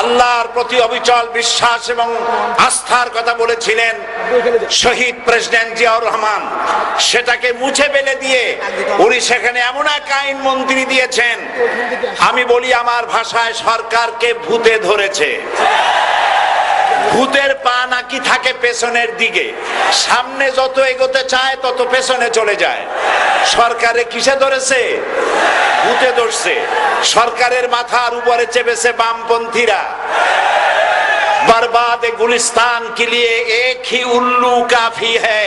আল্লাহর প্রতি অবিচল বিশ্বাস এবং আস্থার কথা বলেছিলেন শহীদ প্রেসিডেন্ট জিয়াউর রহমান, সেটাকে মুছে ফেলে দিয়ে উনি সেখানে এমন এক আইন মন্ত্রী দিয়েছেন, আমি বলি আমার ভাষায় সরকারকে ভূতে ধরেছে। ভূতের পা নাকি থাকে পেছনের দিকে, সামনে যত এগোতে চায় তত পেছনে চলে যায়। সরকারে কিসে ধরেছে? ভূতে ধরছে। সরকারের মাথার উপরে চেপেছে বামপন্থীরা। बर्बाद गुलिस्तान के लिए एक ही उल्लू काफी है,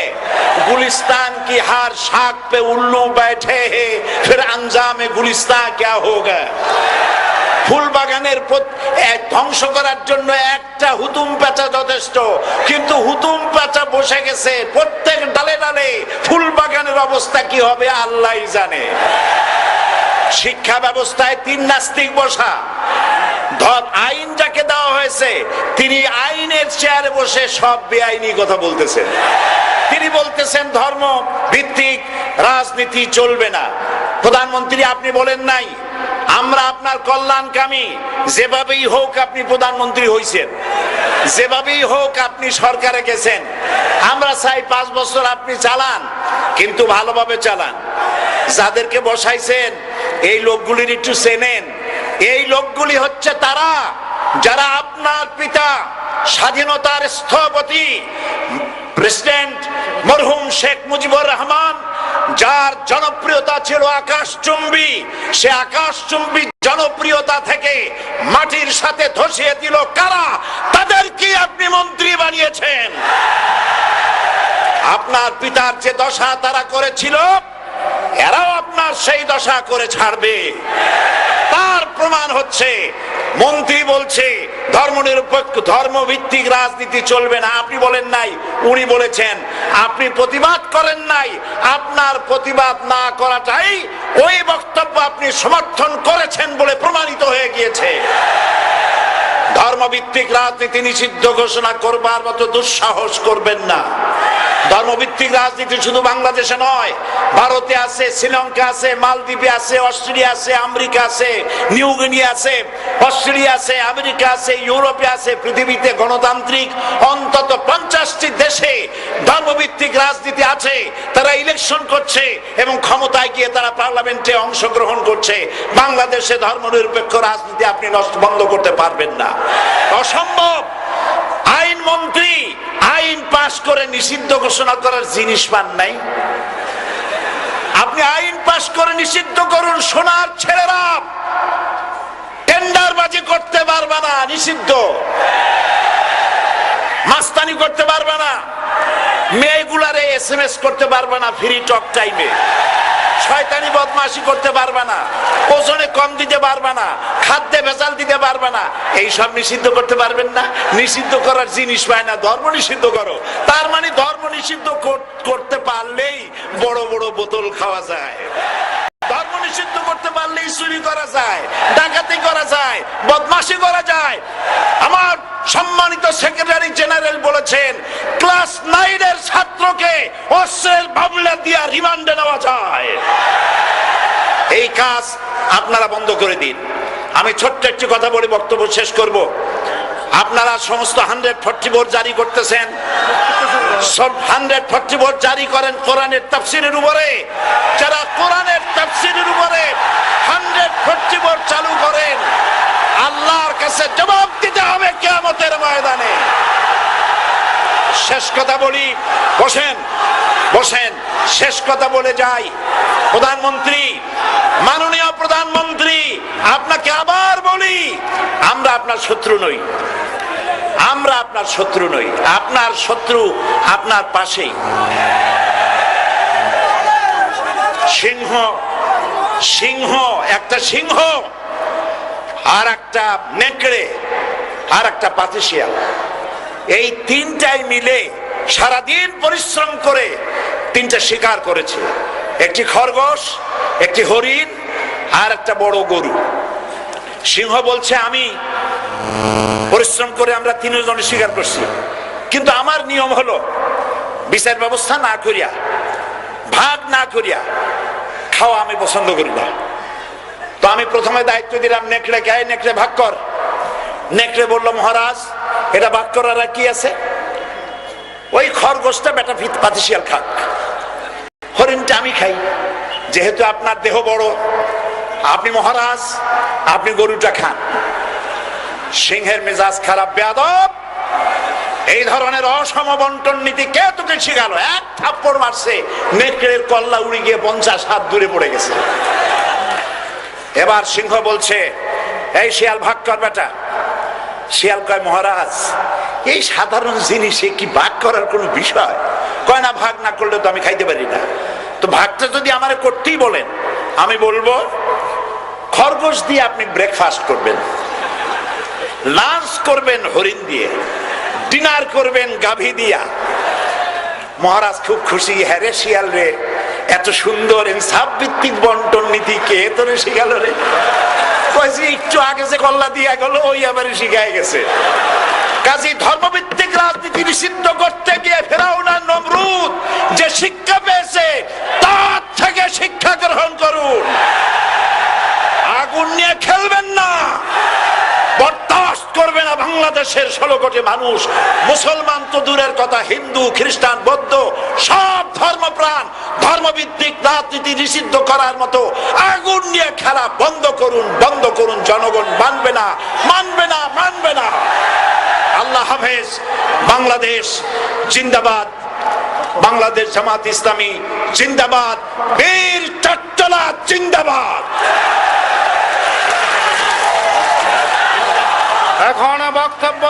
गुलिस्तान की हर शाख पे उल्लू बैठे हैं, फिर अंजाम गुलिस्तान क्या होगा। ফুল বাগানের ধ্বংস করার জন্য একটা হুতুম পেঁচা যথেষ্ট, কিন্তু হুতুম পেঁচা বসে গেছে প্রত্যেক ডালে ডালে। ফুল বাগানের অবস্থা কি হবে আল্লাহই জানে। শিক্ষা ব্যবস্থায় তিন নাস্তিক বসা, আইন যাকে দেওয়া হয়েছে তিনি আইনের চেয়ারে বসে সব বেআইনি কথা বলতেছেন। তিনি বলতেছেন ধর্ম ভিত্তিক রাজনীতি চলবে না। প্রধানমন্ত্রী আপনি বলেন নাই আমরা আপনার কল্যাণকামী, যেভাবেই হোক আপনি প্রধানমন্ত্রী হইছেন, যেভাবেই হোক আপনি সরকারে গেছেন, আমরা চাই 5 বছর আপনি চালান, কিন্তু ভালোভাবে চালান। যাদেরকে বসাইছেন এই লোকগুলির একটু চেনেন। এই লোকগুলি হচ্ছে তারা যারা আপনার পিতা স্বাধীনতার স্থপতি প্রেসিডেন্ট মরহুম শেখ মুজিবুর রহমান, যার জনপ্রিয়তা ছিল আকাশচুম্বী, সে আকাশচুম্বী জনপ্রিয়তা থেকে মাটির সাথে ধসিয়ে দিল কারা? তাদেরকে আপনি মন্ত্রী বানিয়েছেন। আপনার পিতার যে দশা তারা করেছিল, এরাও আপনার সেই দশা করে ছাড়বে। তার প্রমাণ হচ্ছে মন্ত্রী বলছে ধর্মনিরপেক্ষ ধর্মভিত্তিক রাজনীতি চলবে না। আপনি বলেন নাই, উনি বলেছেন। আপনি প্রতিবাদ করেন নাই, আপনার প্রতিবাদ না করাটাই ওই বক্তব্য আপনি সমর্থন করেছেন বলে প্রমাণিত হয়ে গিয়েছে। ধর্মভিত্তিক রাজনীতি নিষিদ্ধ ঘোষণা করবার মতো দুঃসাহস করবেন না। ধর্মভিত্তিক রাজনীতি শুধু বাংলাদেশে নয়, ভারতে আছে, শ্রীলঙ্কা আছে, মালদ্বীপে আছে, অস্ট্রেলিয়া আছে, আমেরিকা আছে, নিউ গিনি আছে, অস্ট্রেলিয়া আছে, আমেরিকা আছে, ইউরোপে আছে। পৃথিবীতে গণতান্ত্রিক অন্তত 50টি দেশে ধর্মভিত্তিক রাজনীতি আছে। তারা ইলেকশন করছে এবং ক্ষমতায় গিয়ে তারা পার্লামেন্টে অংশগ্রহণ করছে। বাংলাদেশে ধর্মনিরপেক্ষ রাজনীতি আপনি বন্ধ করতে পারবেন না, অসম্ভব। আইন মন্ত্রী আইন পাশ করে নিষিদ্ধ ঘোষণা করার জিনিস পান নাই। আপনি আইন পাশ করে নিষিদ্ধ করুন, সোনার ছেলেরা টেন্ডারবাজি করতে পারবে না, নিষিদ্ধ। মাস্তানি করতে পারবে না, মেয়েগুলারে SMS করতে পারবে না ফ্রি টক টাইমে, শয়তানি বদমাশি করতে পারবে না, ওজনে কম দিতে পারবে না, খাদ্যে ভেজাল দিতে পারবে না। এইসব নিষিদ্ধ করতে পারবেন না। নিষিদ্ধ করার জিনিস পায় না, ধর্ম নিষিদ্ধ করো। তার মানে ধর্ম নিষিদ্ধ করতে পারলেই বড় বড় বোতল খাওয়া যায়। ধর্ম নিষিদ্ধ করতে পারলেই চুরি করা যায়, ডাকাতি করা যায়, বদমাশি করা যায়। আমার সম্মানিত সেক্রেটারি জেনারেল বলেছেন ক্লাস 9 এর ছাত্রকে অস্ত্রের মামলা দিয়ে রিমান্ডে নেওয়া যায়। এই কাজ আপনারা বন্ধ করে দিন। আমি ছোট্ট একটি কথা বলে বক্তব্য শেষ করব। আপনারা সমস্ত 144 জারি করতেছেন, সব 144 জারি করেন কোরআনের তাফসীরের উপরে। যারা কোরআনের তাফসীরের উপরে 144 চালু করেন, আল্লাহর কাছে জবাব দিতে হবে কিয়ামতের ময়দানে। শেষ কথা বলি, বসেন বসেন, শেষ কথা বলে যাই। প্রধানমন্ত্রী, মাননীয় প্রধানমন্ত্রী, আপনাকে আবার বলি, আমরা আপনার শত্রু নই, আমরা আপনার শত্রু নই। আপনার শত্রু আপনার পাশেই। সিংহ, সিংহ, একটা সিংহ, আর একটা নেকড়ে, আর একটা পাতিশিয়াল, এই তিনটাই মিলে সারাদিন পরিশ্রম করে তিনটা শিকার করেছে। একটি খরগোশ, একটি হরিণ, আর একটা বড় গরু। সিংহ বলছে আমি পরিশ্রম করে আমরা তিনজনে শিকার করছি, কিন্তু আমার নিয়ম হলো বিচার ব্যবস্থা না করিয়া, ভাগ না করিয়া খাওয়া আমি পছন্দ করি না। তো আমি প্রথমে দায়িত্ব দিলাম নেকড়েকে, নেকড়ে ভাগ কর। নেকড়ে বলল, মহারাজ এটা ভাগ করার আর কি আছে, ওই খরগোশটা বেটা পাতিশিয়াল খাক, হরিণটা আমি খাই, যেহেতু আপনার দেহ বড়, আপনি মহারাজ, আপনি গরুটা খান। সিংহের মেজাজ খারাপ, বেয়াদব, এই ধরনের অসম বন্টন নীতি কে তোকে শিখালো? এক থাপ্পড় মারছে, নেকড়ের কল্লা উড়ে গিয়ে 50 হাত দূরে পড়ে গেছে। এবার সিংহ বলছে, এই শিয়াল ভাগ কর বেটা। শিয়াল কয়, মহারাজ এই সাধারণ জিনিসে কি ভাগ করার কোন বিষয়? কয় না, ভাগ না করলে তো আমি খাইতে পারি না। তো ভাগটা যদি আমারে করতেই বলেন, আমি বলবো খরগোশ দিয়ে আপনি ব্রেকফাস্ট করবেন, লাঞ্চ করবেন হরিণ দিয়ে, ডিনার করবেন গাভী দিয়া। মহারাজ খুব খুশি, হ্যাঁ রে শিয়াল রে, এত সুন্দর ইনসাফ ভিত্তিক বন্টন নীতি কে তোরে শিখালো রে? কয়েছি একটু আগে যে কল্লা দিয়া গেল ওই আবার শিখায় গেছে। কাজী ধর্মভিত্তিক রাজনীতি নিষিদ্ধ করতে গিয়ে ফেরাউন আর নমরুদ যে শিক্ষা পেয়েছে তার থেকে শিক্ষা গ্রহণ করুন। আগুন নিয়ে খেলবেন না, বরদাস্ত করবে না বাংলাদেশের 16 কোটি মানুষ। মুসলমান তো দূরের কথা, হিন্দু, খ্রিস্টান, বৌদ্ধ সব ধর্মপ্রাণ ধর্মভিত্তিক রাজনীতি নিষিদ্ধ করার মতো আগুন নিয়ে খেলা বন্ধ করুন, বন্ধ করুন। জনগণ মানবে না, মানবে না, মানবে না। আল্লাহ হাফেজ। বাংলাদেশ জিন্দাবাদ, বাংলাদেশ জামাত ইসলামী জিন্দাবাদ, বীর চট্টলা জিন্দাবাদ। এখন বক্তব্য